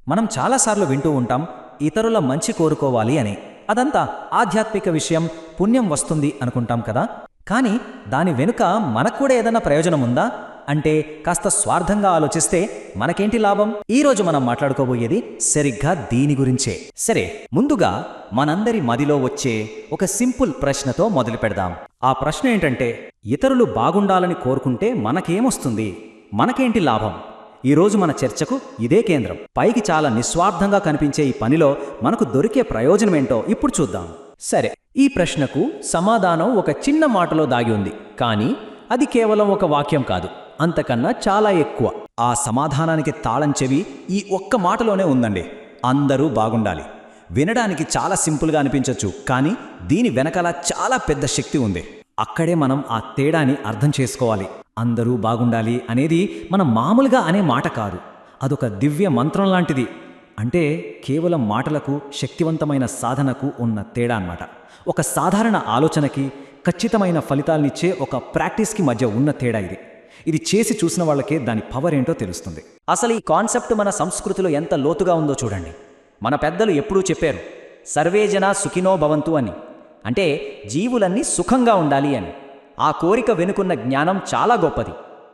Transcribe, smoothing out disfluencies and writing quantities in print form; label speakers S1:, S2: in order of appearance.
S1: మనం చాలాసార్లు వింటూ ఉంటాం ఇతరుల మంచి కోరుకోవాలి అని. అదంతా ఆధ్యాత్మిక విషయం, పుణ్యం వస్తుంది అనుకుంటాం కదా. కానీ దాని వెనుక మనకు కూడా ఏదైనా ప్రయోజనం ఉందా అంటే కాస్త స్వార్థంగా ఆలోచిస్తే మనకేంటి లాభం? ఈరోజు మనం మాట్లాడుకోబోయేది సరిగ్గా దీని గురించే. సరే, ముందుగా మనందరి మదిలో వచ్చే ఒక సింపుల్ ప్రశ్నతో మొదలు పెడదాం. ఆ ప్రశ్న ఏంటంటే, ఇతరులు బాగుండాలని కోరుకుంటే మనకేమొస్తుంది? మనకేంటి లాభం? ఈరోజు మన చర్చకు ఇదే కేంద్రం. పైకి చాలా నిస్వార్థంగా కనిపించే ఈ పనిలో మనకు దొరికే ప్రయోజనమేంటో ఇప్పుడు చూద్దాం. సరే, ఈ ప్రశ్నకు సమాధానం ఒక చిన్న మాటలో దాగి ఉంది. కానీ అది కేవలం ఒక వాక్యం కాదు, అంతకన్నా చాలా ఎక్కువ. ఆ సమాధానానికి తాళం చెవి ఈ ఒక్క మాటలోనే ఉందండి: అందరూ బాగుండాలి. వినడానికి చాలా సింపుల్గా అనిపించవచ్చు, కానీ దీని వెనకాల చాలా పెద్ద శక్తి ఉంది. అక్కడే మనం ఆ తేడాని అర్థం చేసుకోవాలి. అందరూ బాగుండాలి అనేది మనం మామూలుగా అనే మాట కాదు, అదొక దివ్య మంత్రం లాంటిది. అంటే కేవలం మాటలకు, శక్తివంతమైన సాధనకు ఉన్న తేడా అన్నమాట. ఒక సాధారణ ఆలోచనకి ఖచ్చితమైన ఫలితాలనిచ్చే ఒక ప్రాక్టీస్కి మధ్య ఉన్న తేడా ఇది. ఇది చేసి చూసిన వాళ్ళకే దాని పవర్ ఏంటో తెలుస్తుంది. అసలు ఈ కాన్సెప్ట్ మన సంస్కృతిలో ఎంత లోతుగా ఉందో చూడండి. మన పెద్దలు ఎప్పుడూ చెప్పారు, సర్వే జనా సుఖినో భవంతు అని. అంటే జీవులన్నీ సుఖంగా ఉండాలి అని. ఆ కోరిక వెనుకున్న జ్ఞానం చాలా గొప్పది.